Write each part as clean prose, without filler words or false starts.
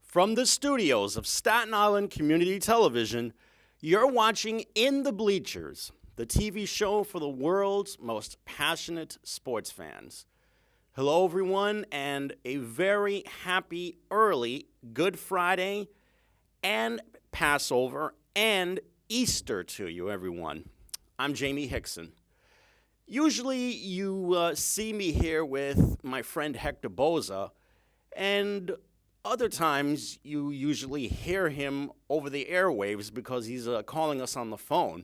From the studios of Staten Island Community Television, you're watching In the Bleachers, the TV show for the world's most passionate sports fans. Hello, everyone, and a very happy early Good Friday and Passover and Easter to you, everyone. I'm Jaime Hixson. Usually you see me here with my friend Hector Bosa, and other times you usually hear him over the airwaves because he's calling us on the phone.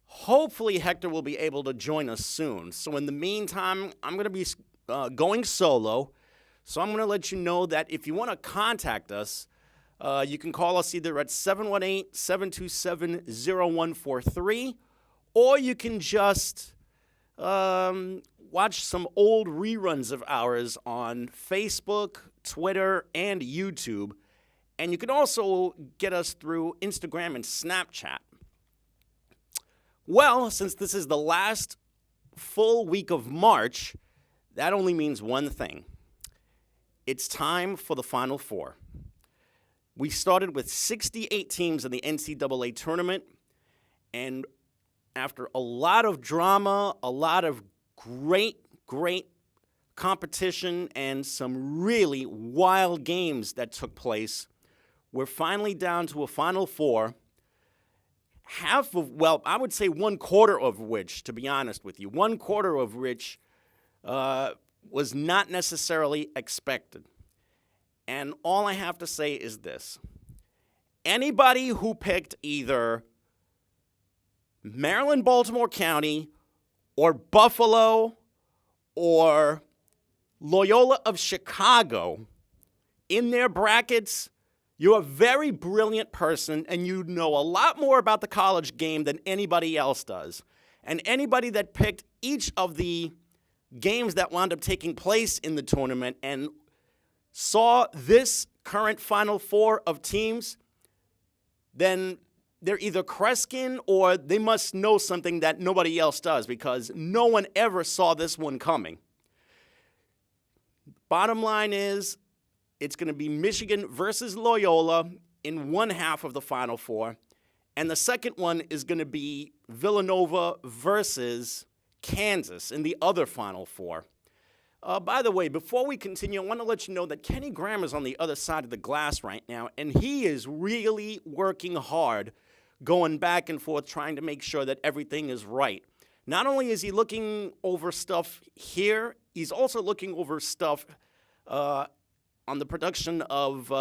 Hopefully Hector will be able to join us soon. So in the meantime, I'm going to be going solo. So I'm going to let you know that if you want to contact us, you can call us either at 718-727-0143, or you can just watch some old reruns of ours on Facebook, Twitter, and YouTube. And you can also get us through Instagram and Snapchat. Well, since this is the last full week of March, that only means one thing. It's time for the Final Four. We started with 68 teams in the NCAA tournament, and after a lot of drama, a lot of great competition, and some really wild games that took place, we're finally down to a Final Four. I would say 1/4 of which, to be honest with you, 1/4 of which was not necessarily expected. And all I have to say is this. Anybody who picked either Maryland, Baltimore County, or Buffalo, or Loyola of Chicago in their brackets, you're a very brilliant person, and you know a lot more about the college game than anybody else does. And anybody that picked each of the games that wound up taking place in the tournament and saw this current Final Four of teams, then they're either Kreskin or they must know something that nobody else does, because no one ever saw this one coming. Bottom line is, it's going to be Michigan versus Loyola in one half of the Final Four, and the second one is going to be Villanova versus Kansas in the other Final Four. By the way, before we continue, I want to let you know that Kenny Graham is on the other side of the glass right now, and he is really working hard, going back and forth, trying to make sure that everything is right. Not only is he looking over stuff here, he's also looking over stuff on the production of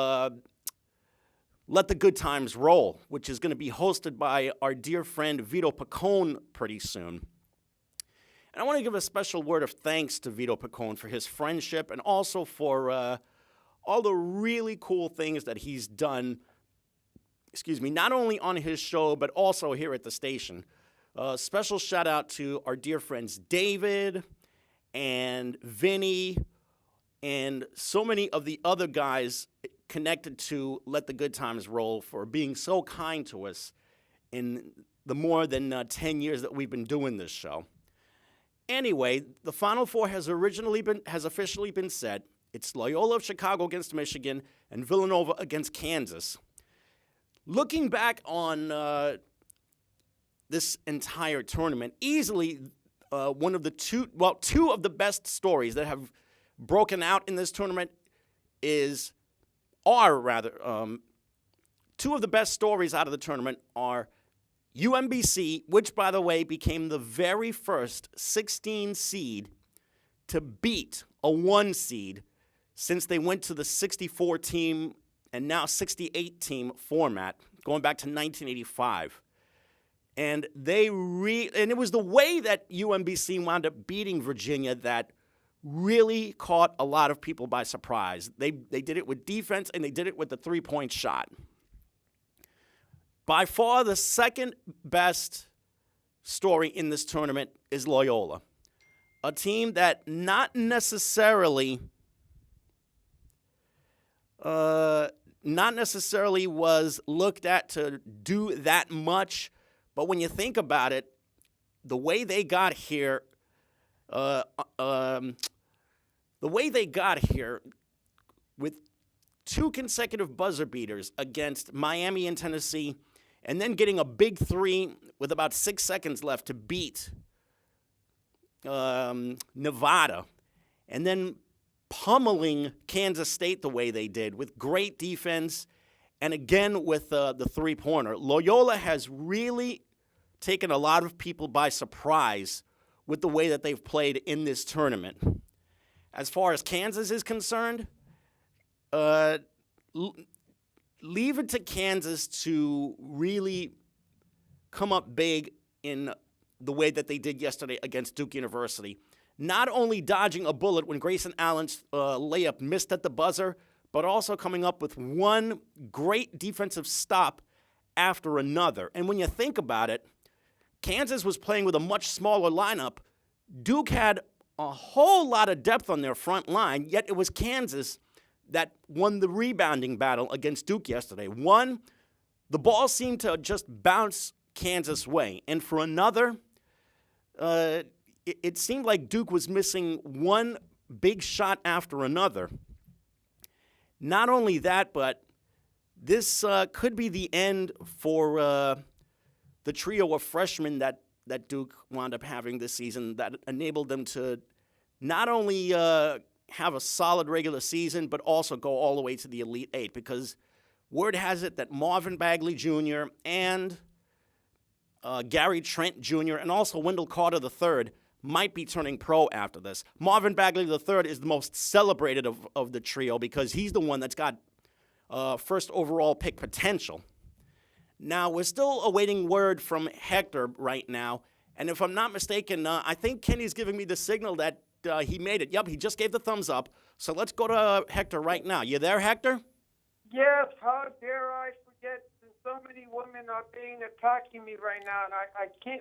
Let the Good Times Roll, which is going to be hosted by our dear friend Vito Picone pretty soon. And I want to give a special word of thanks to Vito Picone for his friendship and also for all the really cool things that he's done, not only on his show, but also here at the station. Special shout out to our dear friends David and Vinny and so many of the other guys connected to Let the Good Times Roll for being so kind to us in the more than 10 years that we've been doing this show. Anyway, the Final Four has officially been set. It's Loyola of Chicago against Michigan and Villanova against Kansas. Looking back on this entire tournament, easily two of the best stories that have broken out in this tournament two of the best stories out of the tournament are UMBC, which, by the way, became the very first 16 seed to beat a 1 seed since they went to the 64-team and now 68-team format, going back to 1985. And it was the way that UMBC wound up beating Virginia that really caught a lot of people by surprise. They did it with defense, and they did it with the three-point shot. By far, the second best story in this tournament is Loyola, a team that not necessarily was looked at to do that much, but when you think about it, the way they got here, with 2 consecutive buzzer beaters against Miami and Tennessee, and then getting a big 3 with about 6 seconds left to beat Nevada, and then pummeling Kansas State the way they did with great defense, and again with the three-pointer. Loyola has really taken a lot of people by surprise with the way that they've played in this tournament. As far as Kansas is concerned, leave it to Kansas to really come up big in the way that they did yesterday against Duke University. Not only dodging a bullet when Grayson Allen's layup missed at the buzzer, but also coming up with one great defensive stop after another. And when you think about it, Kansas was playing with a much smaller lineup. Duke had a whole lot of depth on their front line, yet it was Kansas that won the rebounding battle against Duke yesterday. One, the ball seemed to just bounce Kansas' way. And for another, it seemed like Duke was missing one big shot after another. Not only that, but this could be the end for the trio of freshmen that Duke wound up having this season that enabled them to not only have a solid regular season, but also go all the way to the Elite Eight, because word has it that Marvin Bagley Jr. and Gary Trent Jr. and also Wendell Carter III might be turning pro after this. Marvin Bagley III is the most celebrated of the trio because he's the one that's got first overall pick potential. Now, we're still awaiting word from Hector right now, and if I'm not mistaken, I think Kenny's giving me the signal that he made it. Yep, he just gave the thumbs up. So let's go to Hector right now. You there, Hector? Yes, how dare I forget that so many women are attacking me right now, and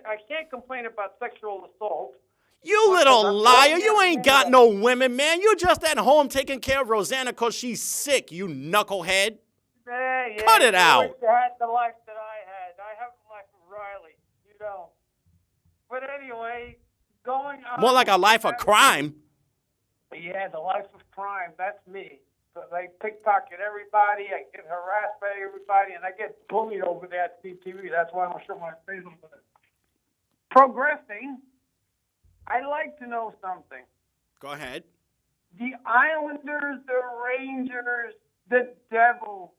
I can't complain about sexual assault. You little liar. You ain't got no women, man. You just at home taking care of Rosanna because she's sick, you knucklehead. Yeah, Cut it out. I wish I had the life that I had. I have the life of Riley, you know. But anyway, going on. More like a life of crime. Yeah, the life of crime. That's me. So they pickpocket everybody. I get harassed by everybody, and I get bullied over there at CTV. That's why I don't show my face over there. Progressing, I'd like to know something. Go ahead. The Islanders, the Rangers, the Devils.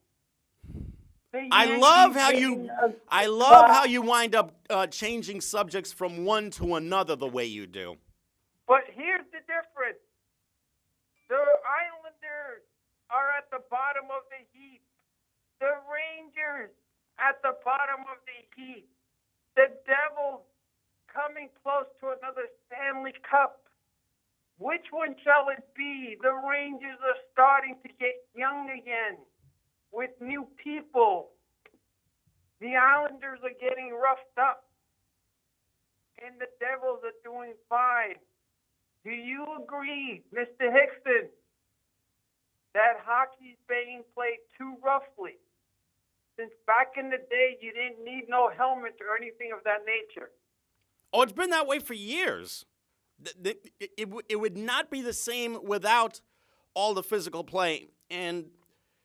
I love how you wind up changing subjects from one to another the way you do. But here's the difference. The Islanders are at the bottom of the heap. The Rangers at the bottom of the heap. The Devils coming close to another Stanley Cup. Which one shall it be? The Rangers are starting to get young again with new people. The Islanders are getting roughed up. And the Devils are doing fine. Do you agree, Mr. Hixson, that hockey's being played too roughly? Since back in the day, you didn't need no helmet or anything of that nature. Oh, it's been that way for years. It would not be the same without all the physical play. And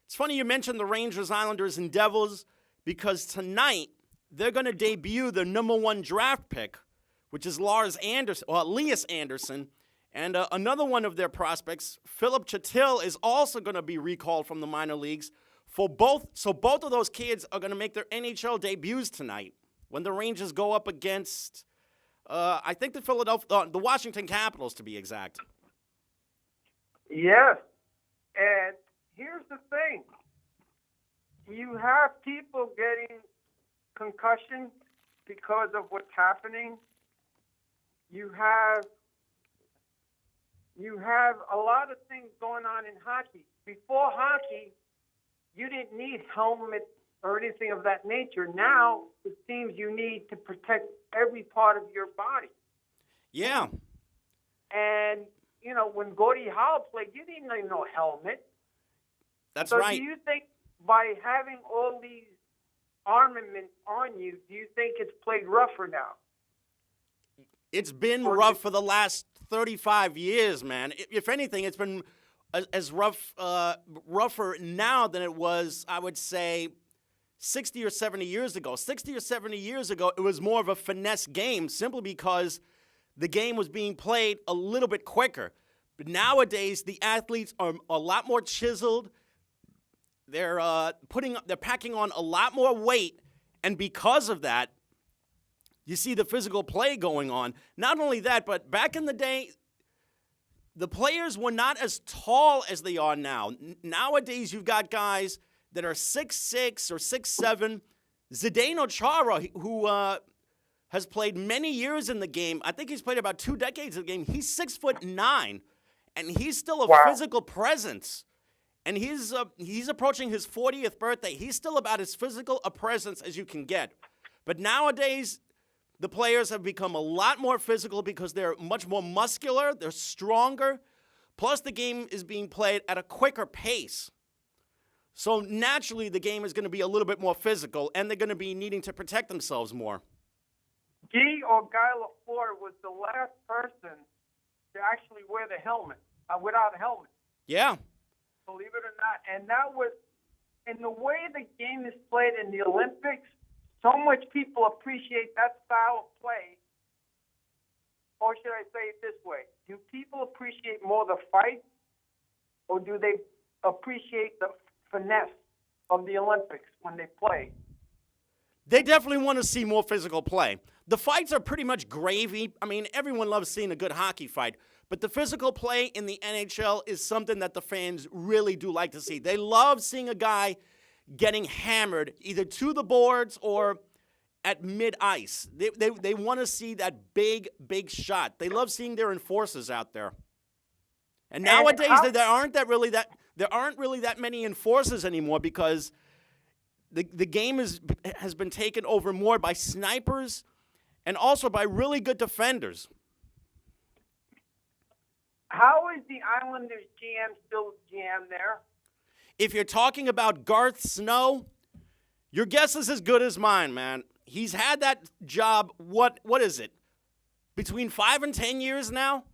it's funny you mentioned the Rangers, Islanders, and Devils, because tonight they're going to debut their number 1 draft pick, which is Elias Anderson. And another one of their prospects, Philip Chatil, is also going to be recalled from the minor leagues. So both of those kids are going to make their NHL debuts tonight when the Rangers go up against, I think the Washington Capitals, to be exact. Yes, and here's the thing. You have people getting concussion because of what's happening. You have a lot of things going on in hockey. Before hockey, you didn't need helmets or anything of that nature. Now, it seems you need to protect every part of your body. Yeah. And, you know, when Gordie Howe played, you didn't need no helmet. That's right. So do you think by having all these armaments on you, do you think it's played rougher now? It's been rough for the last 35 years, man. If anything, it's been rougher now than it was, I would say, 60 or 70 years ago. 60 or 70 years ago, it was more of a finesse game simply because the game was being played a little bit quicker. But nowadays, the athletes are a lot more chiseled. They're packing on a lot more weight, and because of that, you see the physical play going on. Not only that, but back in the day, the players were not as tall as they are now. Nowadays, you've got guys that are 6'6" or 6'7". Zdeno Chara, who has played many years in the game, I think he's played about 2 decades in the game. He's 6'9", and he's still a physical presence. And he's approaching his 40th birthday. He's still about as physical a presence as you can get. But nowadays, the players have become a lot more physical because they're much more muscular, they're stronger, plus the game is being played at a quicker pace. So naturally, the game is going to be a little bit more physical, and they're going to be needing to protect themselves more. Guy or Guy Lafleur was the last person to actually wear the helmet, without a helmet. Yeah. Believe it or not. And that was, in the way the game is played in the Olympics, so much people appreciate that style of play. Or should I say it this way? Do people appreciate more the fight, or do they appreciate the finesse of the Olympics when they play? They definitely want to see more physical play. The fights are pretty much gravy. I mean, everyone loves seeing a good hockey fight. But the physical play in the NHL is something that the fans really do like to see. They love seeing a guy getting hammered either to the boards or at mid-ice. They want to see that big shot. They love seeing their enforcers out there. And nowadays, there aren't really that many enforcers anymore because the game has been taken over more by snipers and also by really good defenders. How is the Islanders GM still GM there? If you're talking about Garth Snow, your guess is as good as mine, man. He's had that job, what is it, between 5 and 10 years now?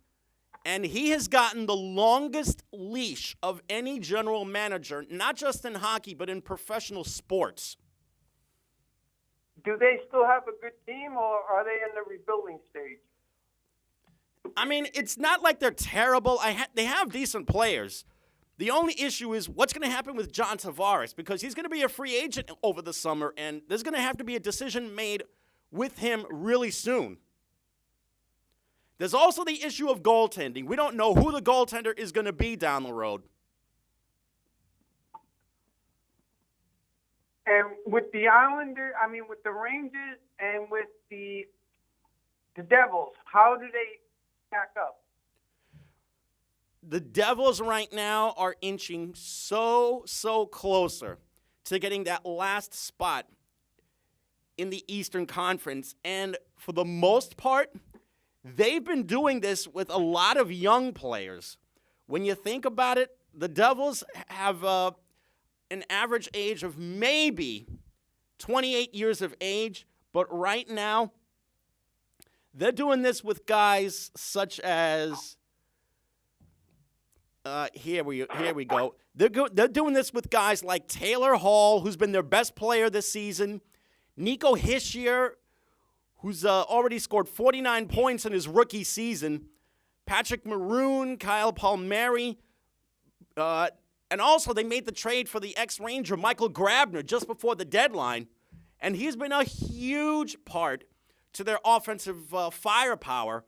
And he has gotten the longest leash of any general manager, not just in hockey, but in professional sports. Do they still have a good team, or are they in the rebuilding stage? I mean, it's not like they're terrible. They have decent players. The only issue is what's going to happen with John Tavares, because he's going to be a free agent over the summer, and there's going to have to be a decision made with him really soon. There's also the issue of goaltending. We don't know who the goaltender is going to be down the road. And with the Islanders, with the Rangers and with the Devils, how do they stack up? The Devils right now are inching so closer to getting that last spot in the Eastern Conference. And for the most part, they've been doing this with a lot of young players. When you think about it, the Devils have an average age of maybe 28 years of age, but right now, they're doing this with guys such as, here we go. They're doing this with guys like Taylor Hall, who's been their best player this season, Nico Hischier, who's already scored 49 points in his rookie season, Patrick Maroon, Kyle Palmieri, and also they made the trade for the ex-Ranger Michael Grabner just before the deadline, and he's been a huge part to their offensive firepower.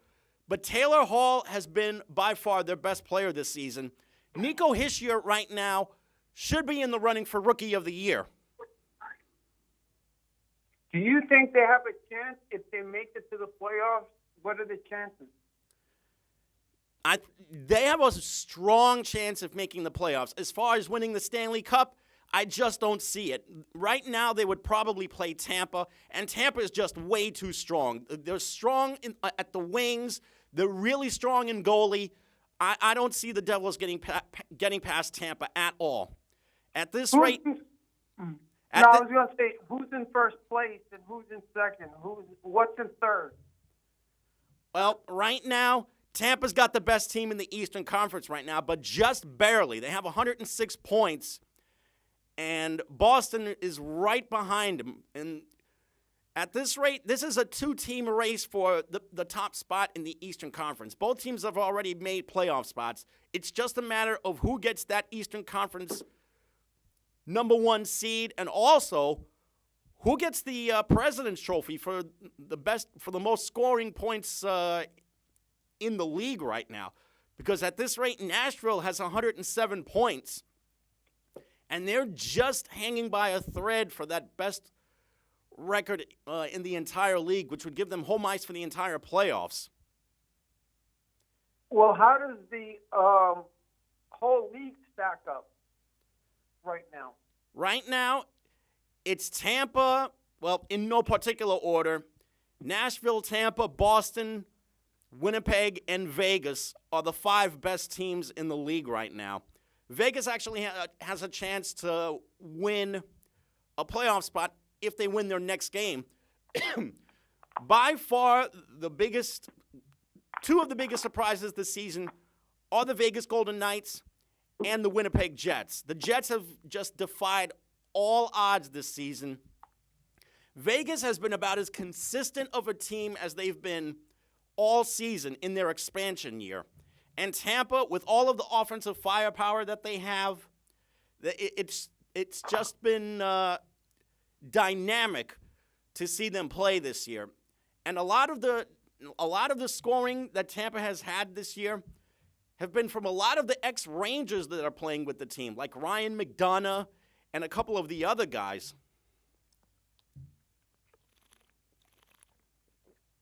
But Taylor Hall has been by far their best player this season. Nico Hischier right now should be in the running for Rookie of the Year. Do you think they have a chance if they make it to the playoffs? What are the chances? They have a strong chance of making the playoffs. As far as winning the Stanley Cup, I just don't see it. Right now, they would probably play Tampa, and Tampa is just way too strong. They're strong at the wings. They're really strong in goalie. I don't see the Devils getting past Tampa at all. At this rate... I was going to say, who's in first place and who's in second? What's in third? Well, right now, Tampa's got the best team in the Eastern Conference right now, but just barely. They have 106 points, and Boston is right behind them. And at this rate, this is a two-team race for the top spot in the Eastern Conference. Both teams have already made playoff spots. It's just a matter of who gets that Eastern Conference number one seed, and also who gets the President's Trophy for the most scoring points in the league right now. Because at this rate, Nashville has 107 points, and they're just hanging by a thread for that best record in the entire league, which would give them home ice for the entire playoffs. Well, how does the whole league stack up right now? Right now, it's Tampa, well, in no particular order. Nashville, Tampa, Boston, Winnipeg, and Vegas are the 5 best teams in the league right now. Vegas actually has a chance to win a playoff spot if they win their next game. By far, two of the biggest surprises this season are the Vegas Golden Knights and the Winnipeg Jets. The Jets have just defied all odds this season. Vegas has been about as consistent of a team as they've been all season in their expansion year. And Tampa, with all of the offensive firepower that they have, it's just been dynamic to see them play this year. And a lot of the scoring that Tampa has had this year have been from a lot of the ex-Rangers that are playing with the team, like Ryan McDonough and a couple of the other guys.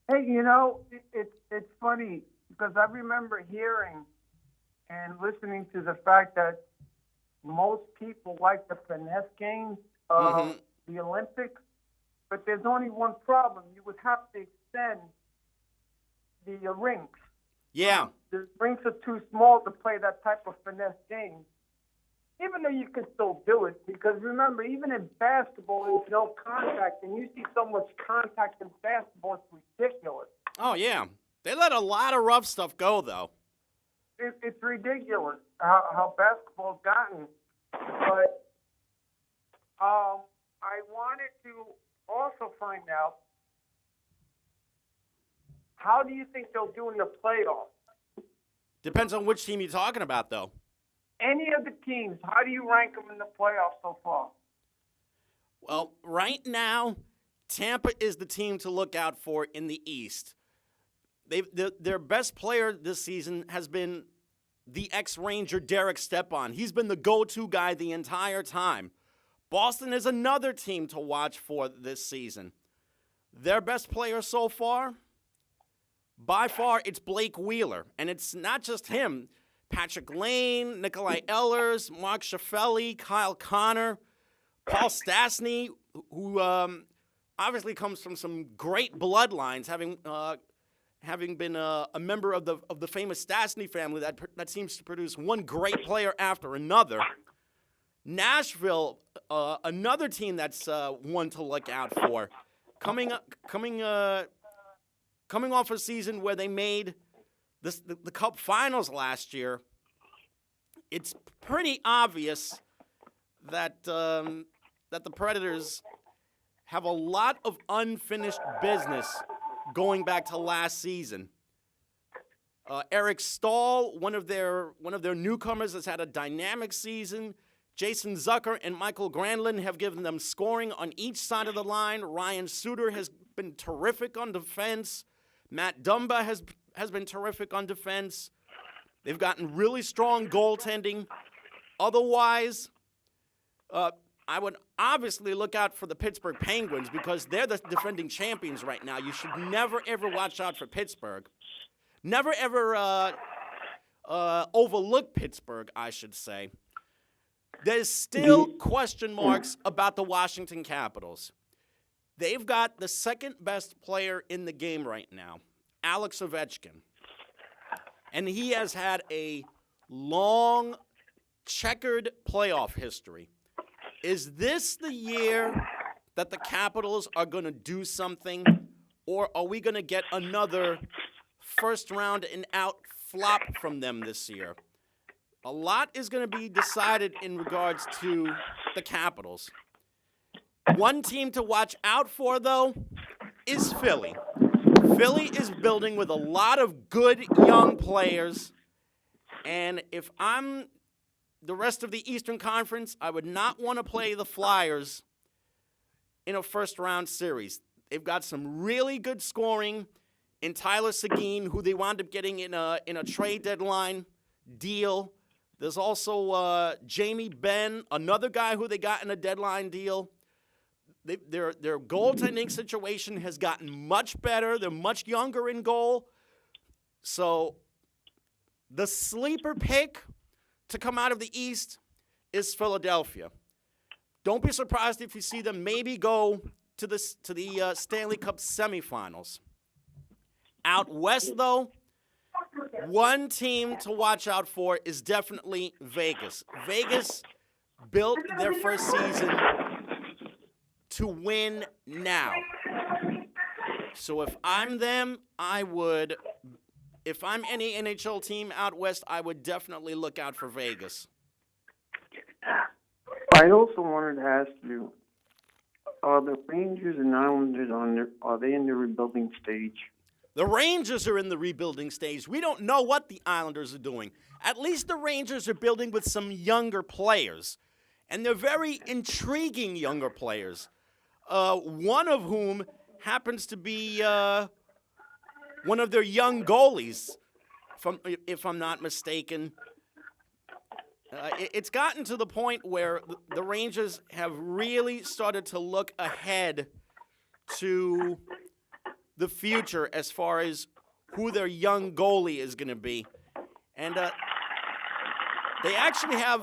Hey, it's funny because I remember hearing and listening to the fact that most people like the finesse games of the Olympics, but there's only one problem. You would have to extend the rinks. Yeah. The rinks are too small to play that type of finesse game, even though you can still do it. Because remember, even in basketball, there's no contact, and you see so much contact in basketball, it's ridiculous. Oh, yeah. They let a lot of rough stuff go, though. It's ridiculous how basketball's gotten. But I wanted to also find out, how do you think they'll do in the playoffs? Depends on which team you're talking about, though. Any of the teams, how do you rank them in the playoffs so far? Well, right now, Tampa is the team to look out for in the East. Their best player this season has been the ex-Ranger Derek Stepan. He's been the go-to guy the entire time. Boston is another team to watch for this season. Their best player so far, by far, it's Blake Wheeler. And it's not just him. Patrick Lane, Nikolai Ehlers, Mark Scheifele, Kyle Connor, Paul Stastny, who obviously comes from some great bloodlines, having been a member of the famous Stastny family that seems to produce one great player after another. Nashville, another team that's one to look out for, coming off a season where they made the Cup Finals last year. It's pretty obvious that the Predators have a lot of unfinished business going back to last season. Eric Stahl, one of their newcomers, has had a dynamic season. Jason Zucker and Michael Granlund have given them scoring on each side of the line. Ryan Suter has been terrific on defense. Matt Dumba has been terrific on defense. They've gotten really strong goaltending. Otherwise, I would obviously look out for the Pittsburgh Penguins because they're the defending champions right now. You should never, ever watch out for Pittsburgh. Never, ever overlook Pittsburgh, I should say. There's still question marks about the Washington Capitals. They've got the second best player in the game right now, Alex Ovechkin. And he has had a long, checkered playoff history. Is this the year that the Capitals are going to do something, or are we going to get another first round and out flop from them this year. A lot is going to be decided in regards to the Capitals. One team to watch out for, though, is Philly. Philly is building with a lot of good young players, and if I'm the rest of the Eastern Conference, I would not want to play the Flyers in a first-round series. They've got some really good scoring in Tyler Seguin, who they wound up getting in a trade deadline deal. There's also Jaime Benn, another guy who they got in a deadline deal. Their goaltending situation has gotten much better. They're much younger in goal. So the sleeper pick to come out of the East is Philadelphia. Don't be surprised if you see them maybe go to the Stanley Cup semifinals. Out West, though, one team to watch out for is definitely Vegas. Vegas built their first season to win now. So if I'm them, if I'm any NHL team out West, I would definitely look out for Vegas. I also wanted to ask you, are the Rangers and Islanders are they in the rebuilding stage? The Rangers are in the rebuilding stage. We don't know what the Islanders are doing. At least the Rangers are building with some younger players. And they're very intriguing younger players. One of whom happens to be one of their young goalies, if I'm not mistaken. It's gotten to the point where the Rangers have really started to look ahead to the future as far as who their young goalie is going to be. And they actually have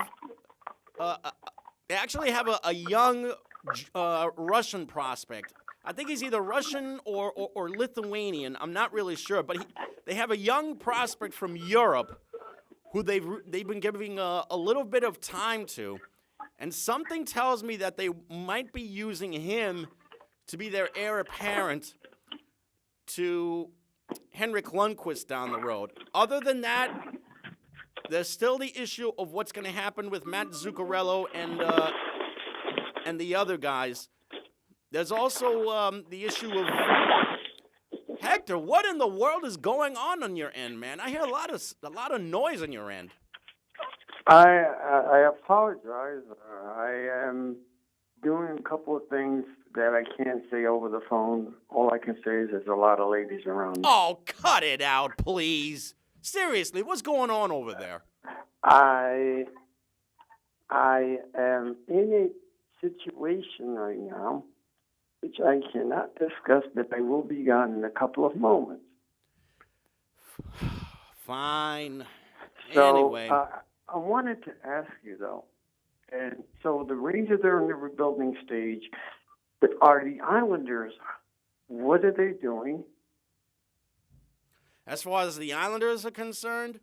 a young Russian prospect. I think he's either Russian or Lithuanian. I'm not really sure, but they have a young prospect from Europe who they've been giving a little bit of time to, and something tells me that they might be using him to be their heir apparent to Henrik Lundqvist down the road. Other than that, there's still the issue of what's going to happen with Matt Zuccarello and the other guys. There's also the issue of Hector. What in the world is going on your end, man? I hear a lot of noise on your end. I apologize. I am doing a couple of things that I can't say over the phone. All I can say is there's a lot of ladies around. Oh, cut it out, please. Seriously, what's going on over there? I am in a situation right now which I cannot discuss, but I will be gone in a couple of moments. Fine. So, anyway. I wanted to ask you, though, and so the Rangers are in the rebuilding stage, but are the Islanders, what are they doing? As far as the Islanders are concerned,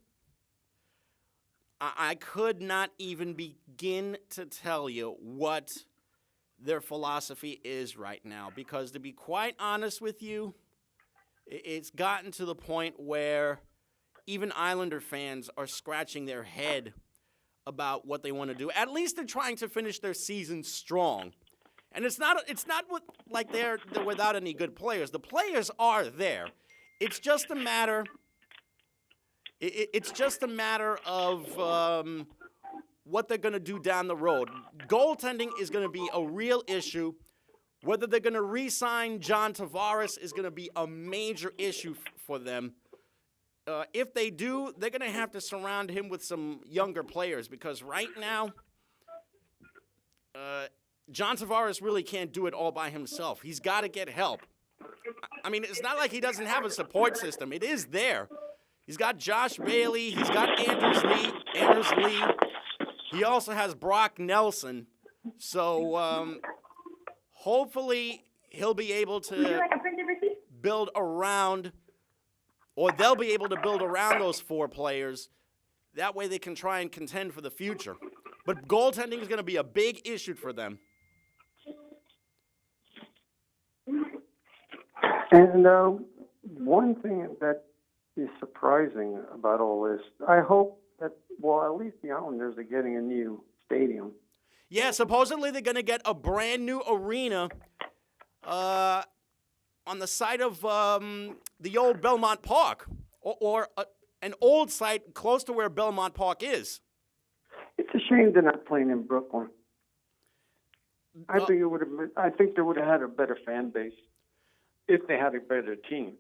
I could not even begin to tell you what their philosophy is right now. Because to be quite honest with you, it's gotten to the point where even Islander fans are scratching their head about what they want to do. At least they're trying to finish their season strong. And it's not like they're without any good players. The players are there. It's just a matter. It's just a matter of what they're going to do down the road. Goaltending is going to be a real issue. Whether they're going to re-sign John Tavares is going to be a major issue for them. If they do, they're going to have to surround him with some younger players because right now, John Tavares really can't do it all by himself. He's got to get help. I mean, it's not like he doesn't have a support system. It is there. He's got Josh Bailey. He's got Anders Lee. He also has Brock Nelson. So hopefully he'll be able to build around, or they'll be able to build around those four players. That way they can try and contend for the future. But goaltending is going to be a big issue for them. And one thing that is surprising about all this. I hope that, well, at least the Islanders are getting a new stadium. Yeah, supposedly they're going to get a brand new arena on the site of the old Belmont Park, or an old site close to where Belmont Park is. It's a shame they're not playing in Brooklyn. I think it would have. I think they would have had a better fan base if they had a better team.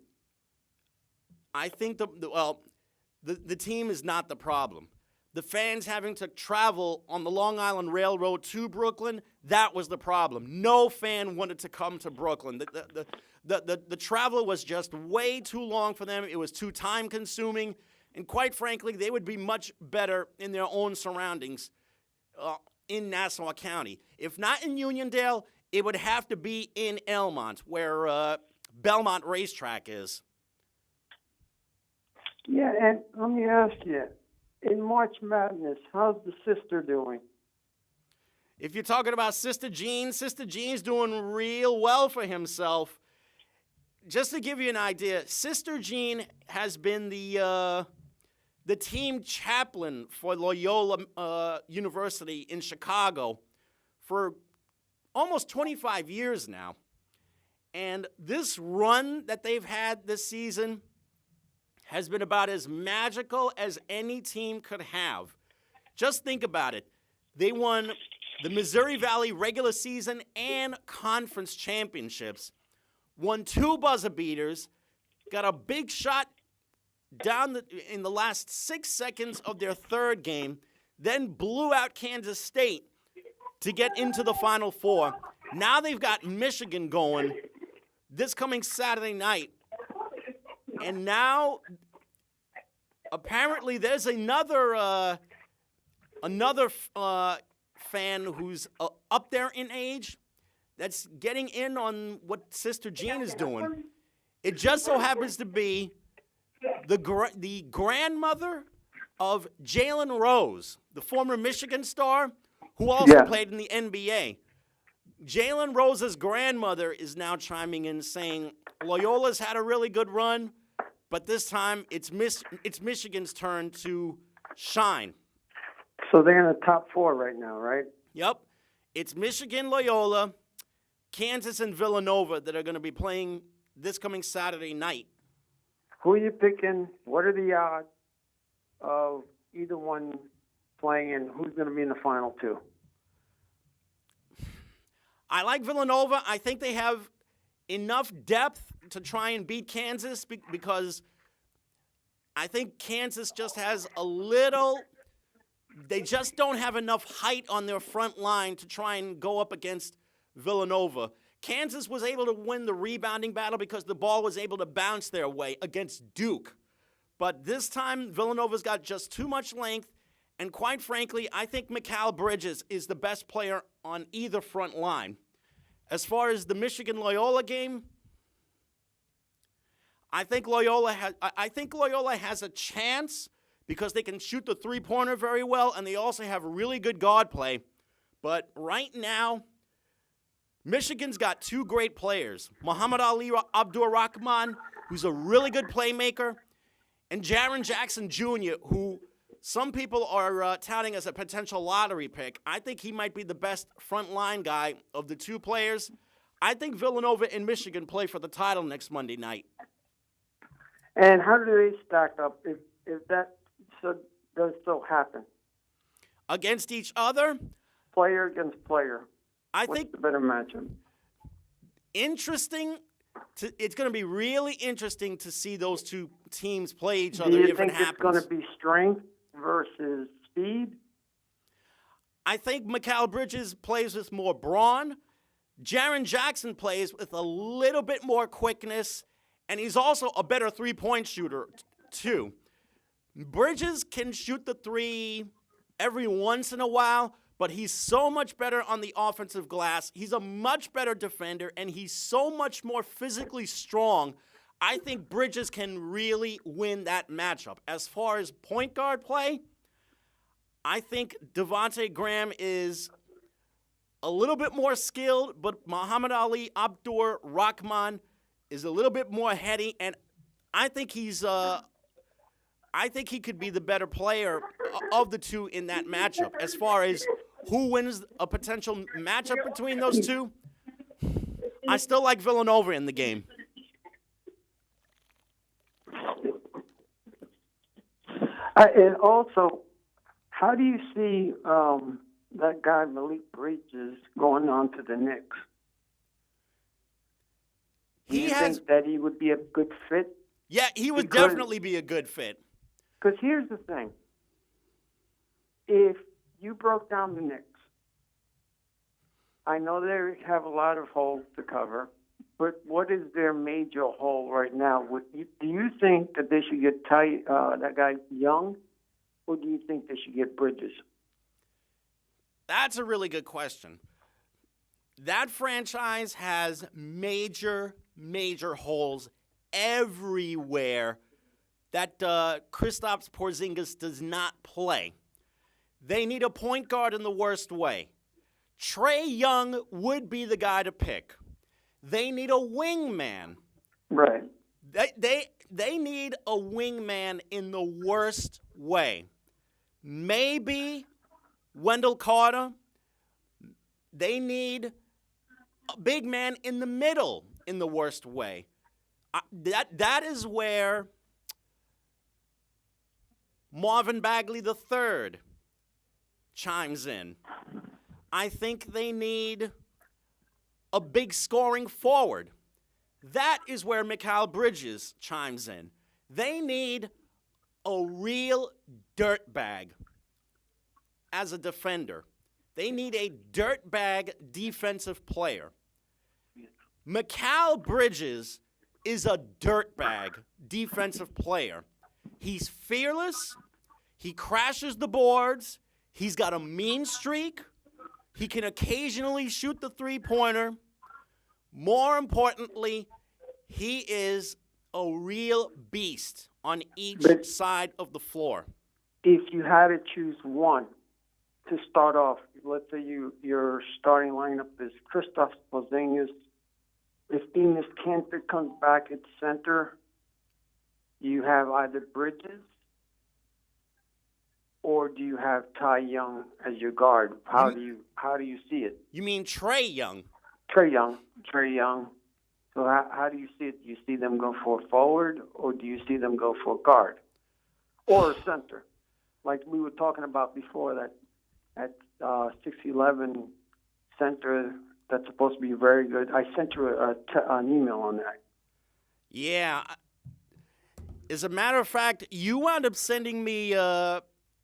I think the team is not the problem. The fans having to travel on the Long Island Railroad to Brooklyn, that was the problem. No fan wanted to come to Brooklyn. The travel was just way too long for them. It was too time-consuming. And quite frankly, they would be much better in their own surroundings in Nassau County. If not in Uniondale, it would have to be in Elmont, where Belmont Racetrack is. Yeah, and let me ask you, in March Madness, how's the sister doing? If you're talking about Sister Jean's doing real well for himself. Just to give you an idea, Sister Jean has been the team chaplain for Loyola University in Chicago for almost 25 years now. And this run that they've had this season has been about as magical as any team could have. Just think about it. They won the Missouri Valley regular season and conference championships, won 2 buzzer beaters, got a big shot in the last 6 seconds of their third game, then blew out Kansas State to get into the Final Four. Now they've got Michigan going this coming Saturday night. And now, apparently, there's another fan who's up there in age that's getting in on what Sister Jean is doing. It just so happens to be the grandmother of Jalen Rose, the former Michigan star, who also played in the NBA. Jalen Rose's grandmother is now chiming in saying, Loyola's had a really good run, but this time it's Michigan's turn to shine. So they're in the top 4 right now, right? Yep. It's Michigan, Loyola, Kansas, and Villanova that are going to be playing this coming Saturday night. Who are you picking? What are the odds of either one playing, and who's going to be in the final 2? I like Villanova. I think they have enough depth to try and beat Kansas because I think Kansas just has they just don't have enough height on their front line to try and go up against Villanova. Kansas was able to win the rebounding battle because the ball was able to bounce their way against Duke. But this time, Villanova's got just too much length, and quite frankly, I think Mikal Bridges is the best player on either front line. As far as the Michigan-Loyola game, I think Loyola has a chance because they can shoot the three-pointer very well, and they also have really good guard play. But right now, Michigan's got 2 great players, Muhammad Ali Abdur-Rahman, who's a really good playmaker, and Jaren Jackson Jr., who some people are touting as a potential lottery pick. I think he might be the best front-line guy of the 2 players. I think Villanova and Michigan play for the title next Monday night. And how do they stack up if that does so happen? Against each other? Player against player. I What's think the better matchup? Interesting. It's going to be really interesting to see those 2 teams play each other if it happens. Do you think it's going to be strength versus speed? I think Mikal Bridges plays with more brawn. Jaren Jackson plays with a little bit more quickness, and he's also a better three-point shooter, too. Bridges can shoot the 3 every once in a while, but he's so much better on the offensive glass. He's a much better defender, and he's so much more physically strong. I think Bridges can really win that matchup. As far as point guard play, I think Devontae Graham is a little bit more skilled, but Muhammad Ali Abdur-Rahman is a little bit more heady, and I think he's a I think he could be the better player of the two in that matchup. As far as who wins a potential matchup between those two, I still like Villanova in the game. And also, how do you see that guy Malik Bridges going on to the Knicks? Do you think that he would be a good fit? Yeah, he would definitely be a good fit. Because here's the thing. If you broke down the Knicks, I know they have a lot of holes to cover, but what is their major hole right now? Do you think that they should get that guy Young, or do you think they should get Bridges? That's a really good question. That franchise has major holes everywhere that Kristaps Porzingis does not play. They need a point guard in the worst way. Trae Young would be the guy to pick. They need a wingman. Right. They need a wingman in the worst way. Maybe Wendell Carter. They need a big man in the middle in the worst way. That is where Marvin Bagley III chimes in. I think they need a big scoring forward. That is where Mikal Bridges chimes in. They need a real dirtbag as a defender. They need a dirtbag defensive player. Mikal Bridges is a dirtbag defensive player. He's fearless. He crashes the boards. He's got a mean streak. He can occasionally shoot the three-pointer. More importantly, he is a real beast on each side of the floor. If you had to choose one to start off, let's say your starting lineup is Kristaps Porzingis. If Enes Kanter comes back at center, you have either Bridges or do you have Ty Young as your guard? How do you see it? You mean Trae Young? Trae Young. So how do you see it? Do you see them go for forward, or do you see them go for guard or center? Like we were talking about before, that at 6'11" center that's supposed to be very good. I sent you an email on that. Yeah. As a matter of fact, you wound up sending me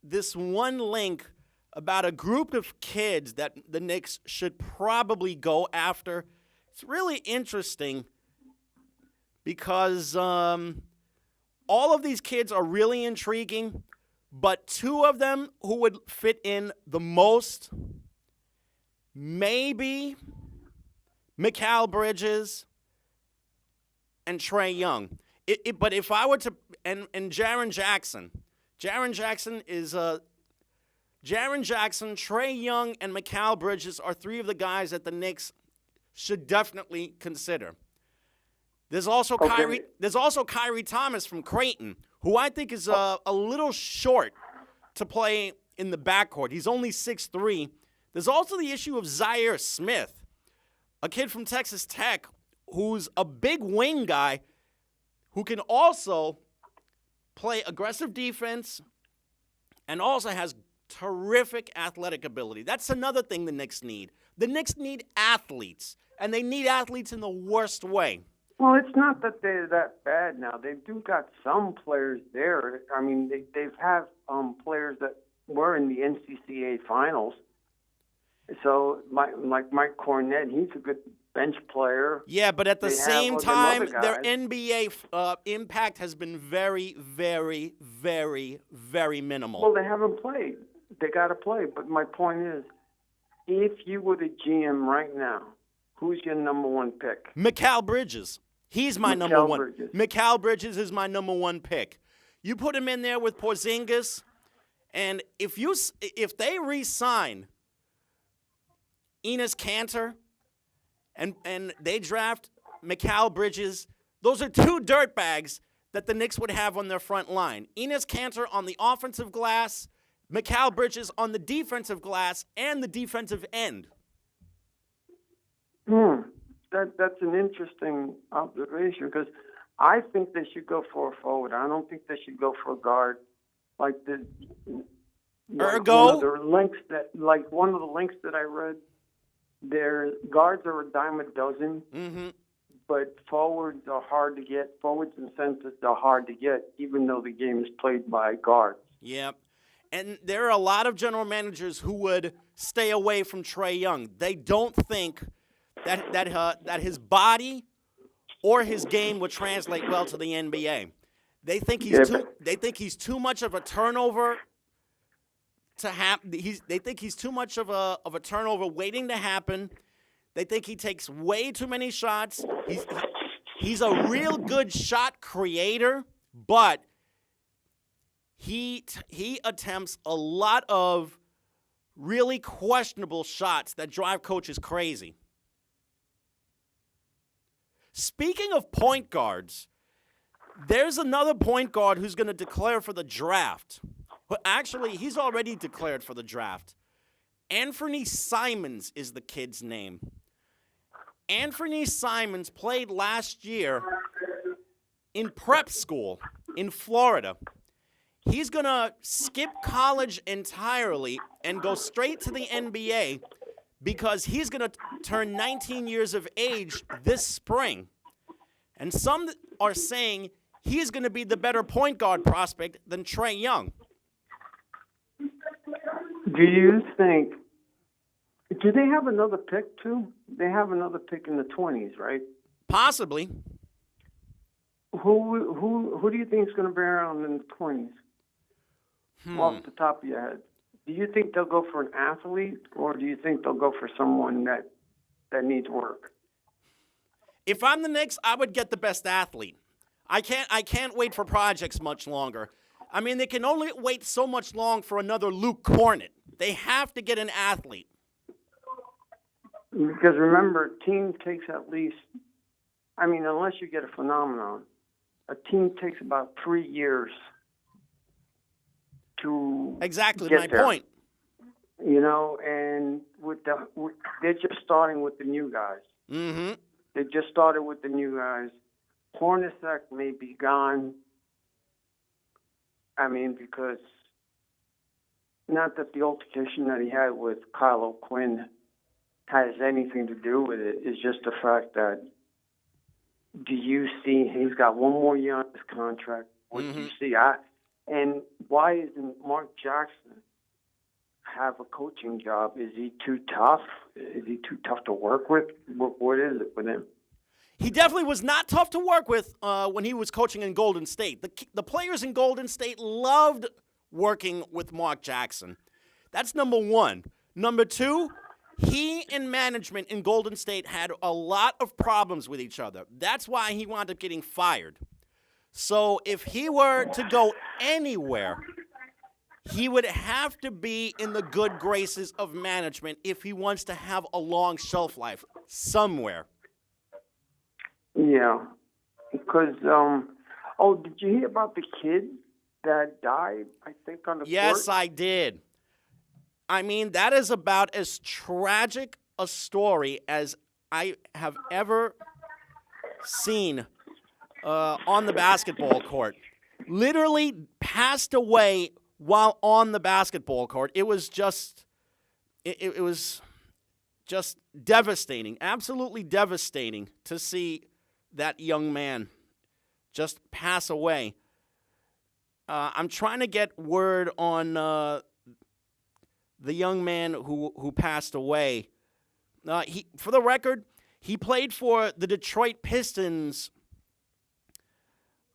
this one link about a group of kids that the Knicks should probably go after. It's really interesting because all of these kids are really intriguing, but two of them who would fit in the most, maybe Mikal Bridges and Trae Young. But if I were to, and Jaren Jackson. Jaren Jackson, Trae Young, and Mikal Bridges are three of the guys that the Knicks should definitely consider. There's also Kyrie Thomas from Creighton, who I think is a little short to play in the backcourt. He's only 6'3". There's also the issue of Zaire Smith, a kid from Texas Tech who's a big wing guy who can also play aggressive defense and also has terrific athletic ability. That's another thing the Knicks need. The Knicks need athletes, and they need athletes in the worst way. Well, it's not that they're that bad now. They do got some players there. I mean, they've have players that were in the NCAA finals. So, like Mike Cornett, he's a good bench player. Yeah, but at the same time, their NBA impact has been very, very, very, very minimal. Well, they haven't played. They got to play. But my point is, if you were the GM right now, who's your number one pick? Mikal Bridges. He's my number one. Mikal Bridges is my number one pick. You put him in there with Porzingis, and if they re-sign Enes Kanter and they draft Mikal Bridges, those are two dirtbags that the Knicks would have on their front line. Enes Kanter on the offensive glass, Mikal Bridges on the defensive glass, and the defensive end. That's an interesting observation because I think they should go for a forward. I don't think they should go for a guard. Like Ergo? One of the links that I read, their guards are a dime a dozen, but forwards are hard to get. Forwards and centers are hard to get, even though the game is played by guards. Yep. And there are a lot of general managers who would stay away from Trae Young. They don't think that his body or his game would translate well to the NBA. They think he's too much of a turnover to happen. They think he's too much of a turnover waiting to happen. They think he takes way too many shots. He's a real good shot creator, but he attempts a lot of really questionable shots that drive coaches crazy. Speaking of point guards, there's another point guard who's going to declare for the draft. Well, actually, he's already declared for the draft. Anthony Simons is the kid's name. Anthony Simons played last year in prep school in Florida. He's going to skip college entirely and go straight to the NBA because he's going to turn 19 years of age this spring. And some are saying he's going to be the better point guard prospect than Trae Young. Do you think, do they have another pick too? They have another pick in the 20s, right? Possibly. Who do you think is going to bear on in the 20s? Off the top of your head. Do you think they'll go for an athlete, or do you think they'll go for someone that needs work? If I'm the Knicks, I would get the best athlete. I can't wait for projects much longer. I mean, they can only wait so much long for another Luke Cornett. They have to get an athlete. Because remember, a team takes at least, I mean, unless you get a phenomenon, a team takes about 3 years to exactly get my there. point. You know, and they're just starting with the new guys. Mm-hmm. They just started with the new guys. Hornacek may be gone. I mean, because not that the altercation that he had with Kyle O'Quinn has anything to do with it. It's just the fact that do you see he's got one more year on his contract? What do you see? And why isn't Mark Jackson have a coaching job? Is he too tough? Is he too tough to work with? What is it with him? He definitely was not tough to work with when he was coaching in Golden State. The players in Golden State loved working with Mark Jackson. That's number one. Number two, he and management in Golden State had a lot of problems with each other. That's why he wound up getting fired. So if he were to go anywhere, he would have to be in the good graces of management if he wants to have a long shelf life somewhere. Yeah, because, did you hear about the kid that died, I think, on the court? Yes, I did. I mean, that is about as tragic a story as I have ever seen on the basketball court. Literally passed away while on the basketball court. It was just, it was just devastating, absolutely devastating to see that young man just pass away. I'm trying to get word on the young man who passed away. For the record, he played for the Detroit Pistons.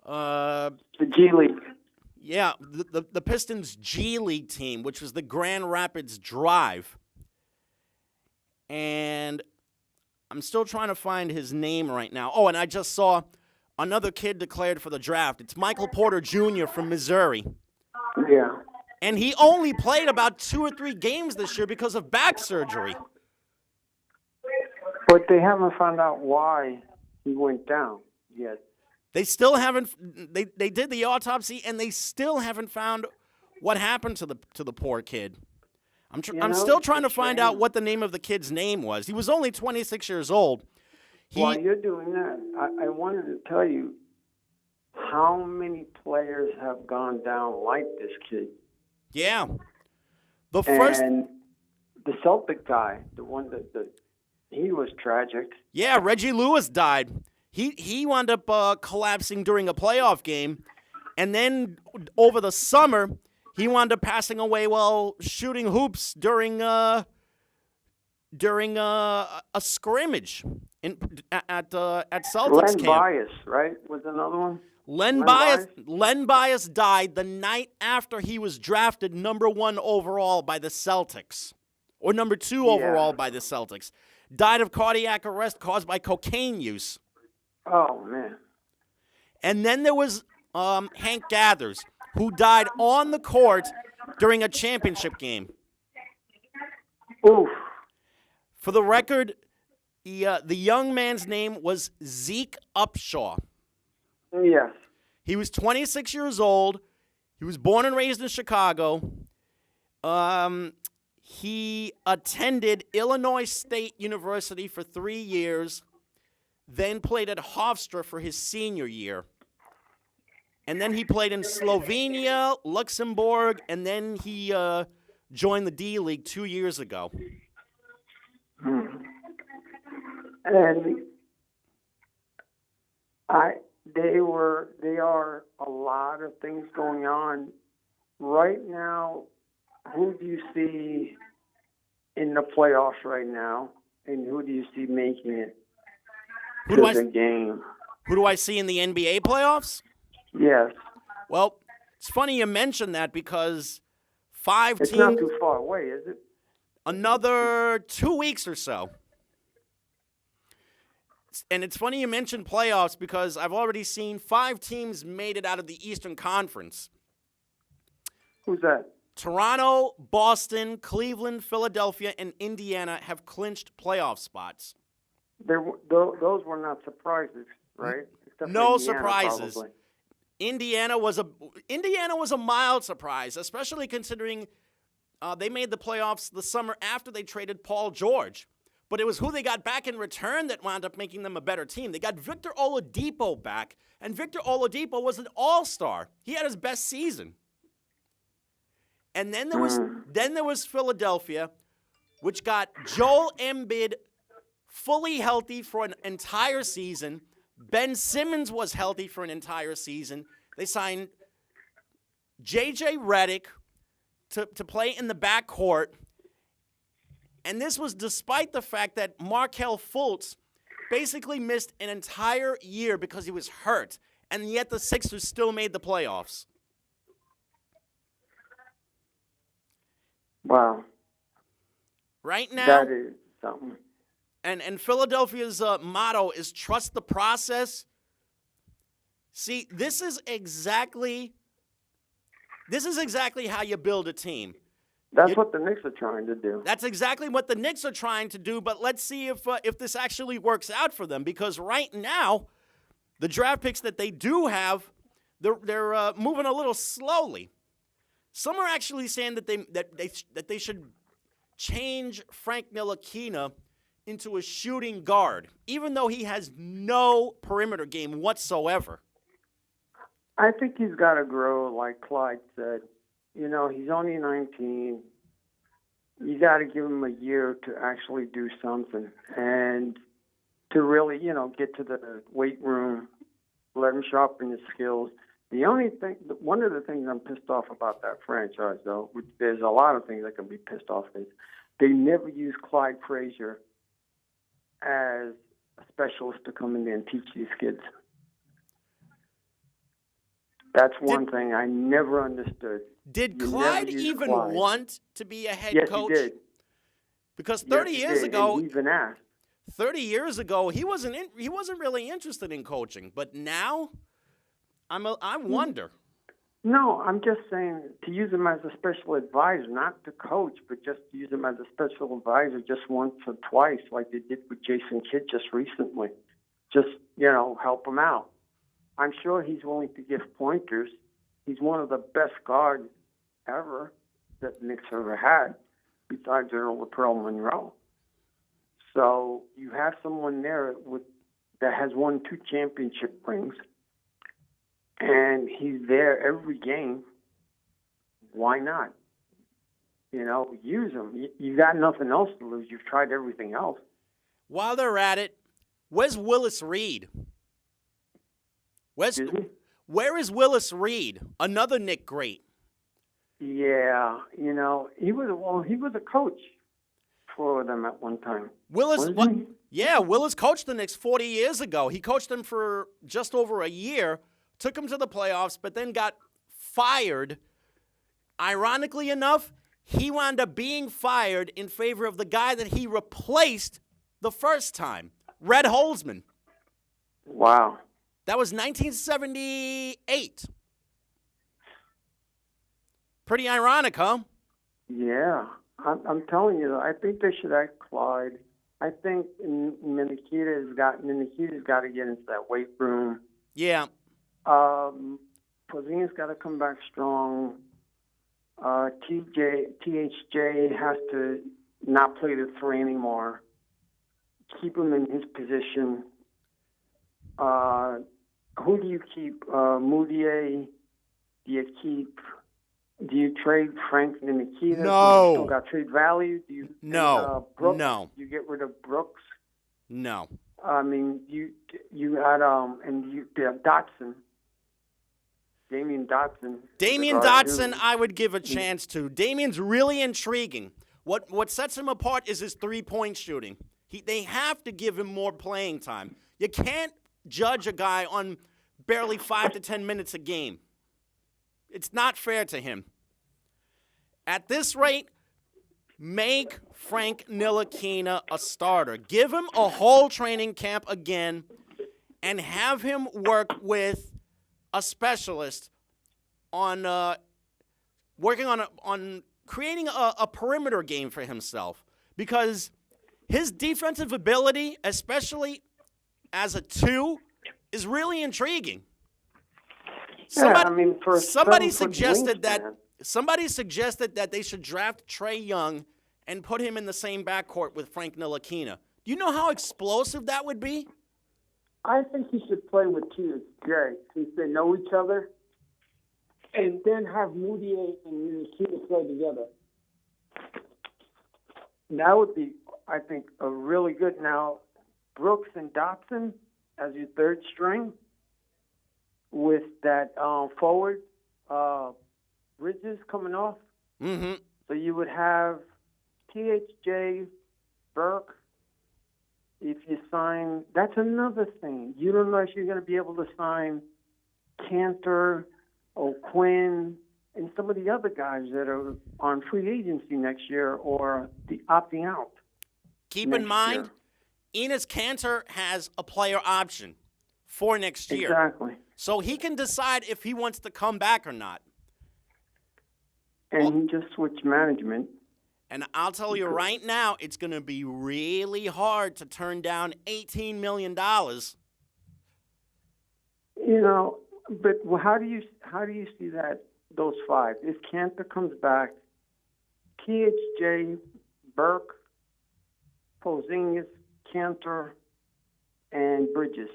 The G League. Yeah, the Pistons G League team, which was the Grand Rapids Drive. And I'm still trying to find his name right now. Oh, and I just saw another kid declared for the draft. It's Michael Porter Jr. from Missouri. Yeah. And he only played about 2 or 3 games this year because of back surgery. But they haven't found out why he went down yet. They still haven't. They did the autopsy, and they still haven't found what happened to the poor kid. I'm still trying to find out what the name of the kid's name was. He was only 26 years old. While you're doing that, I wanted to tell you how many players have gone down like this kid. Yeah. And the Celtic guy, the one that he was tragic. Yeah, Reggie Lewis died. He wound up collapsing during a playoff game, and then over the summer he wound up passing away while shooting hoops during a scrimmage at Celtics Len camp. Bias, right, was another one. Len Bias died the night after he was drafted number 1 overall by the Celtics, or number 2 overall by the Celtics. Died of cardiac arrest caused by cocaine use. Oh, man. And then there was Hank Gathers, who died on the court during a championship game. Oof. For the record, the young man's name was Zeke Upshaw. Yes. He was 26 years old. He was born and raised in Chicago. He attended Illinois State University for 3 years, then played at Hofstra for his senior year. And then he played in Slovenia, Luxembourg, and then he joined the D-League 2 years ago. And there are a lot of things going on right now. Who do you see in the playoffs right now, and who do you see making it to the game? Who do I see in the NBA playoffs? Yes. Well, it's funny you mention that because 5 teams. It's not too far away, is it? Another 2 weeks or so. And it's funny you mention playoffs because I've already seen 5 teams made it out of the Eastern Conference. Who's that? Toronto, Boston, Cleveland, Philadelphia, and Indiana have clinched playoff spots. Those were not surprises, right? Except No Indiana, surprises. probably. Indiana was a mild surprise, especially considering they made the playoffs the summer after they traded Paul George. But it was who they got back in return that wound up making them a better team. They got Victor Oladipo back, and Victor Oladipo was an all-star. He had his best season. And then there was Philadelphia, which got Joel Embiid fully healthy for an entire season. Ben Simmons was healthy for an entire season. They signed J.J. Redick to play in the backcourt. And this was despite the fact that Markelle Fultz basically missed an entire year because he was hurt. And yet the Sixers still made the playoffs. Wow. Right now, that is something. And Philadelphia's motto is trust the process. See, this is exactly how you build a team. That's what the Knicks are trying to do. That's exactly what the Knicks are trying to do, but let's see if this actually works out for them, because right now, the draft picks that they do have, they're moving a little slowly. Some are actually saying that they should change Frank Ntilikina into a shooting guard, even though he has no perimeter game whatsoever. I think he's got to grow, like Clyde said. You know, he's only 19. You got to give him a year to actually do something and to really, get to the weight room, let him sharpen his skills. One of the things I'm pissed off about that franchise, though, which there's a lot of things I can be pissed off with, they never use Clyde Frazier as a specialist to come in there and teach these kids. That's one thing I never understood. Did Clyde even want to be a head coach? Yes, he did. Because 30 years ago, he even asked. 30 years ago, he wasn't really interested in coaching. But now, I wonder. No, I'm just saying to use him as a special advisor, not to coach, but just to use him as a special advisor just once or twice, like they did with Jason Kidd just recently. Just, help him out. I'm sure he's willing to give pointers. He's one of the best guards ever that the Knicks ever had, besides Earl Pearl Monroe. So you have someone there that has won 2 championship rings, and he's there every game. Why not? Use him. You got nothing else to lose. You've tried everything else. While they're at it, where's Willis Reed? Where is Willis Reed? Another Knick great. Yeah, he was a coach for them at one time. Willis coached the Knicks 40 years ago. He coached them for just over a year, took them to the playoffs, but then got fired. Ironically enough, he wound up being fired in favor of the guy that he replaced the first time, Red Holzman. Wow. That was 1978. Pretty ironic, huh? Yeah. I'm telling you, I think they should act Clyde. I think Ninikita's got to get into that weight room. Yeah. Porzingis got to come back strong. THJ has to not play the 3 anymore. Keep him in his position. Who do you keep? Moutier? Do you trade Frank Ninikita? No. Do you still got trade value? No. Brooks? No. You get rid of Brooks? No. I mean, you had Dotson. Damian Dotson. Damian Dotson, I would give a chance to. Damian's really intriguing. What sets him apart is his 3-point shooting. They have to give him more playing time. You can't judge a guy on barely 5 to 10 minutes a game. It's not fair to him. At this rate, make Frank Ntilikina a starter. Give him a whole training camp again and have him work with a specialist on working on creating a perimeter game for himself, because his defensive ability, especially as a 2, is really intriguing. Somebody suggested that they should draft Trae Young and put him in the same backcourt with Frank Ntilikina. Do you know how explosive that would be? I think he should play with THJ since they know each other, and then have Moutier and Ninikita play together. That would be, I think, a really good. Now, Brooks and Dotson as your 3rd string with that forward, Bridges coming off. Mm-hmm. So you would have THJ, Burke. If you sign, that's another thing. You don't know if you're going to be able to sign Cantor, O'Quinn, and some of the other guys that are on free agency next year or the opting out. Keep in mind, Enes Kanter has a player option for next year. Exactly. So he can decide if he wants to come back or not. And he just switched management. And I'll tell you right now, it's going to be really hard to turn down $18 million. But how do you see those 5? If Kanter comes back, THJ, Burke, Porzingis, Kanter, and Bridges.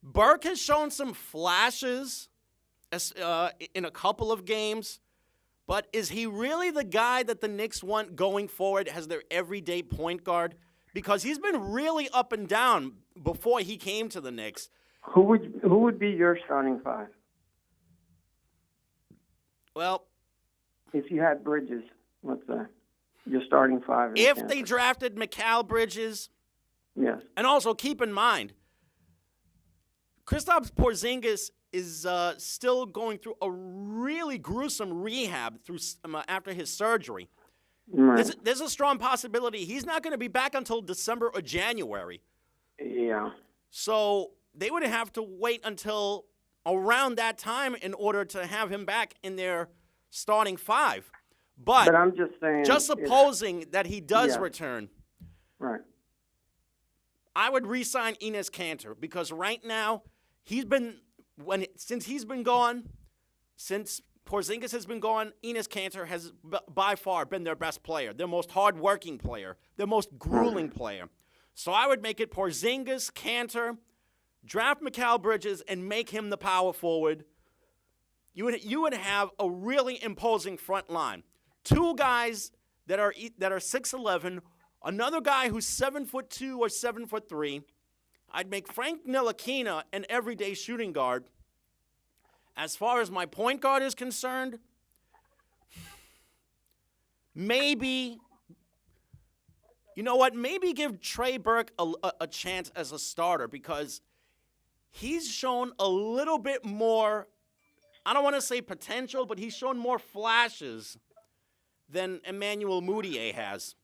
Burke has shown some flashes in a couple of games, but is he really the guy that the Knicks want going forward as their everyday point guard? Because he's been really up and down before he came to the Knicks. Who would be your starting 5? Well, if you had Bridges, let's say your starting 5. If they drafted Mikal Bridges, yes. And also keep in mind, Kristaps Porzingis is still going through a really gruesome rehab after his surgery. Right. There's a strong possibility he's not going to be back until December or January. Yeah. So they would have to wait until around that time in order to have him back in their starting 5. But I'm just saying, just supposing that he does return, right? I I would re-sign Enes Kanter because right now he's been since he's been gone, since Porzingis has been gone, Enes Kanter has by far been their best player, their most hardworking player, their most grueling player. So I would make it Porzingis, Kanter, draft Mikal Bridges, and make him the power forward. You would have a really imposing front line. Two guys that are 6'11", another guy who's 7'2" or 7'3". I'd make Frank Ntilikina an everyday shooting guard. As far as my point guard is concerned, maybe, you know what? Maybe give Trey Burke a chance as a starter because he's shown a little bit more, I don't want to say potential, but he's shown more flashes than Emmanuel Mudiay has.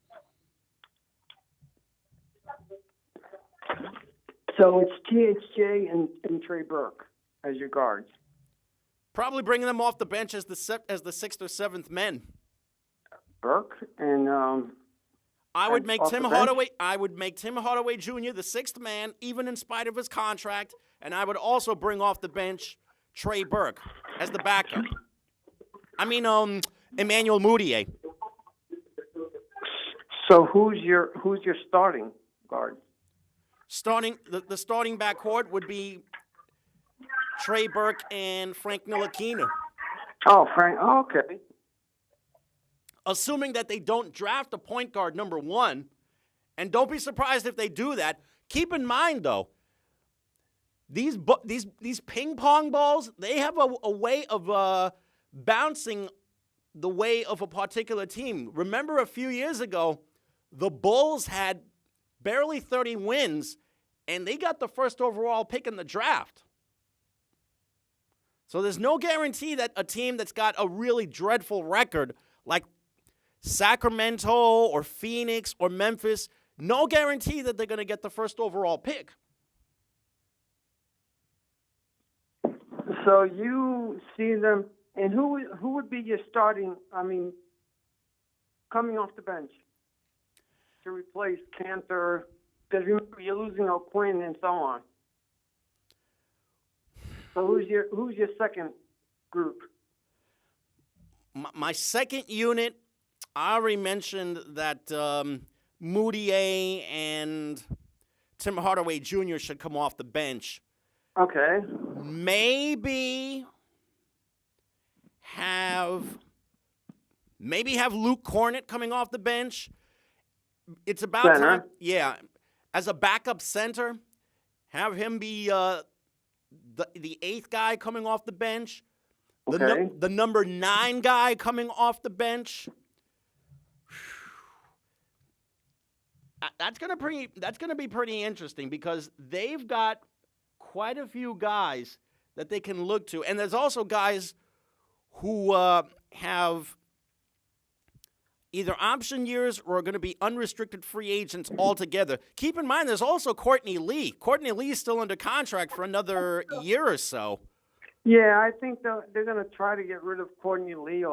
So it's THJ and Trey Burke as your guards. Probably bringing them off the bench as the sixth or seventh men. Burke and I would make off Tim the bench? Hardaway. I would make Tim Hardaway Jr. the sixth man, even in spite of his contract, and I would also bring off the bench Trey Burke as the backup. I mean, Emmanuel Mudiay. So who's your starting guard? The starting backcourt would be Trey Burke and Frank Ntilikina. Oh, Frank. Oh, okay. Assuming that they don't draft a point guard number one, and don't be surprised if they do that. Keep in mind, though, these ping pong balls, they have a way of bouncing the way of a particular team. Remember a few years ago, the Bulls had barely 30 wins, and they got the first overall pick in the draft. So there's no guarantee that a team that's got a really dreadful record like Sacramento or Phoenix or Memphis, no guarantee that they're going to get the first overall pick. So you see them, and who would be your starting, coming off the bench to replace Kanter? Because remember, you're losing O'Quinn and so on. So who's your second group? My second unit, I already mentioned that Mudiay and Tim Hardaway Jr. should come off the bench. Okay. Maybe have Luke Cornett coming off the bench. It's about center. time. Yeah, as a backup center, have him be the eighth guy coming off the bench. Okay. The number 9 guy coming off the bench. That's gonna be pretty interesting because they've got quite a few guys that they can look to, and there's also guys who have either option years or are going to be unrestricted free agents altogether. Keep in mind, there's also Courtney Lee. Courtney Lee is still under contract for another year or so. Yeah, I think they're going to try to get rid of Courtney Lee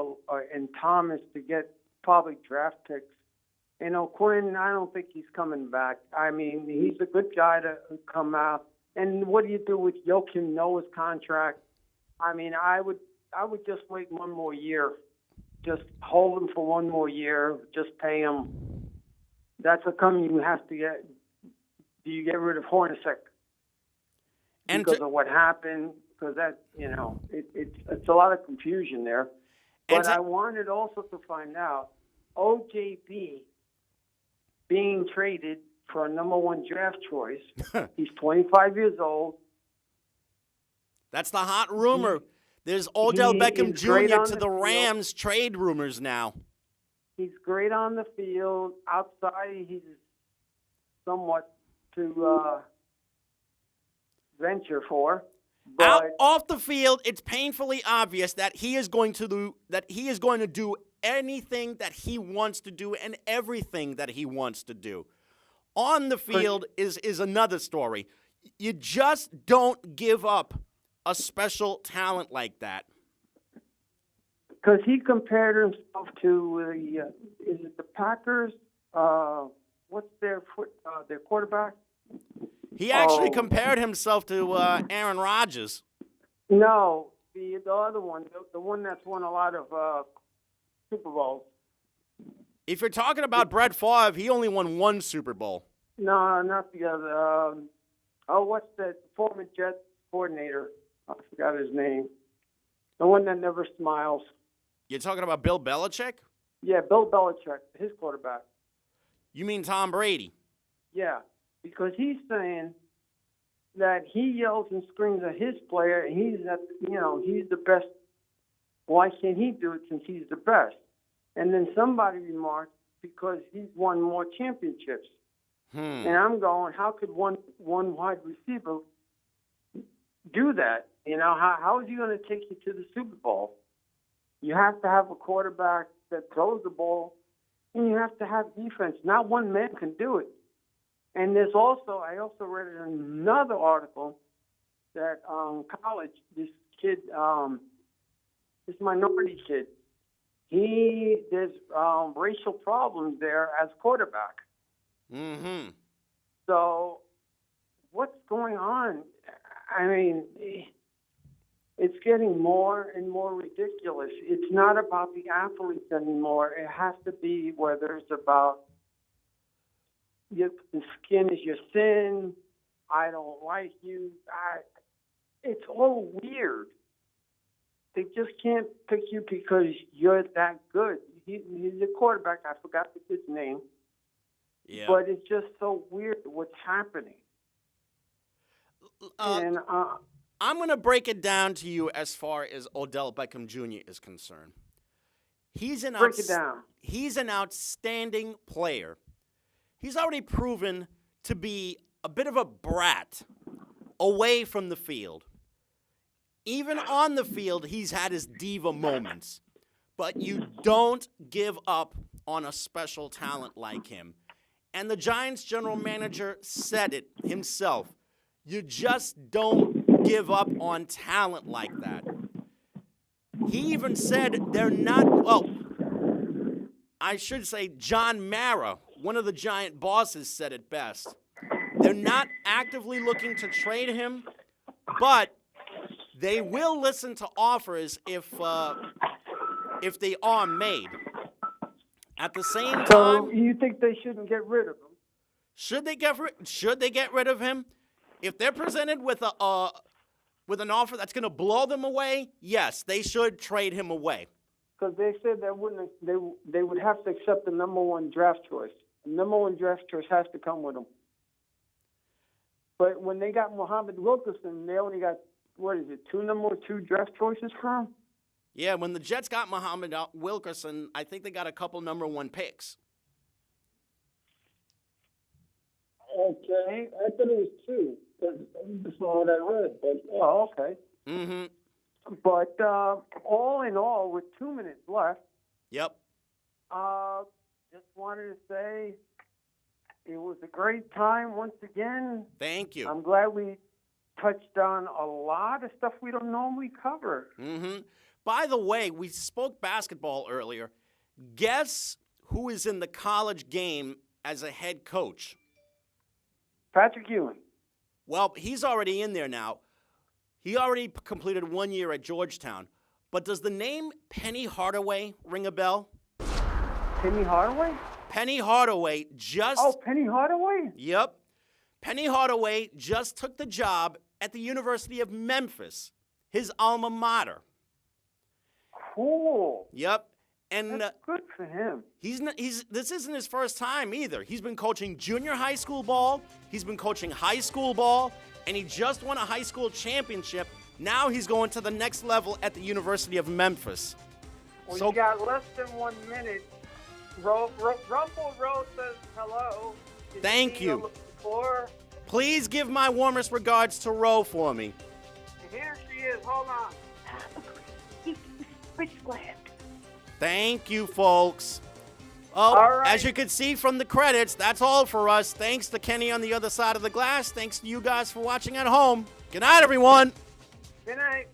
and Thomas to get probably draft picks. And O'Quinn, I don't think he's coming back. I mean, he's a good guy to come out. And what do you do with Joakim Noah's contract? I mean, I would just wait one more year. Just hold him for one more year. Just pay him. That's a come you have to get. Do you get rid of Hornacek because of what happened? Because that, it's a lot of confusion there. But I wanted also to find out OJB being traded for a number 1 draft choice. He's 25 years old. That's the hot rumor. There's Odell Beckham Jr. to the Rams trade rumors now. He's great on the field. Outside, he's somewhat to venture for. But Off the field, it's painfully obvious that he is going to do anything that he wants to do and everything that he wants to do. On the field is another story. You just don't give up a special talent like that. Because he compared himself to is it the Packers? What's their quarterback? He actually compared himself to Aaron Rodgers. No, the other one, the one that's won a lot of Super Bowls. If you're talking about Brett Favre, he only won 1 Super Bowl. No, not the other. What's the former Jets coordinator? I forgot his name. The one that never smiles. You're talking about Bill Belichick? Yeah, Bill Belichick, his quarterback. You mean Tom Brady? Yeah, because he's saying that he yells and screams at his player, and he's the best. Why can't he do it since he's the best? And then somebody remarked, because he's won more championships. And I'm going, how could one wide receiver do that? How is he going to take you to the Super Bowl? You have to have a quarterback that throws the ball, and you have to have defense. Not one man can do it. And I also read in another article that college, this kid, this minority kid, there's racial problems there as quarterback. Mm-hmm. So what's going on? I mean, it's getting more and more ridiculous. It's not about the athletes anymore. It has to be whether it's about the skin is your sin, I don't like you. It's all weird. They just can't pick you because you're that good. He's a quarterback. I forgot the kid's name. Yeah. But it's just so weird what's happening. And I'm going to break it down to you as far as Odell Beckham Jr. is concerned. Break it down. He's an outstanding player. He's already proven to be a bit of a brat away from the field. Even on the field, he's had his diva moments. But you don't give up on a special talent like him. And the Giants general manager said it himself. You just don't give up on talent like that. He even said they're not, I should say John Mara, one of the Giant bosses, said it best. They're not actively looking to trade him, but they will listen to offers if they are made. At the same time, so you think they shouldn't get rid of him? Should they get rid of him? If they're presented with an offer that's going to blow them away, yes, they should trade him away. Because they said they would have to accept the number 1 draft choice. The number 1 draft choice has to come with them. But when they got Muhammad Wilkerson, they only got, 2 number 2 draft choices for him? Yeah, when the Jets got Muhammad Wilkerson, I think they got a couple number 1 picks. Okay, I thought it was 2. That's all I read. But, okay. Mm-hmm. But all in all, with 2 minutes left, Yep. just wanted to say it was a great time once again. Thank you. I'm glad we touched on a lot of stuff we don't normally cover. Mm-hmm. By the way, we spoke basketball earlier. Guess who is in the college game as a head coach? Patrick Ewing. Well, he's already in there now. He already completed 1 year at Georgetown. But does the name Penny Hardaway ring a bell? Penny Hardaway? Penny Hardaway just... Oh, Penny Hardaway? Yep. Penny Hardaway just took the job at the University of Memphis, his alma mater. Cool. Yep. And that's good for him. This isn't his first time either. He's been coaching junior high school ball. He's been coaching high school ball. And he just won a high school championship. Now he's going to the next level at the University of Memphis. Well, So you got less than 1 minute. Rumble Rose says hello. Is Thank she you. on the floor? Please give my warmest regards to Ro for me. Here she is. Hold on. Thank you, folks. Oh, All right. as you can see from the credits, that's all for us. Thanks to Kenny on the other side of the glass. Thanks to you guys for watching at home. Good night, everyone. Good night.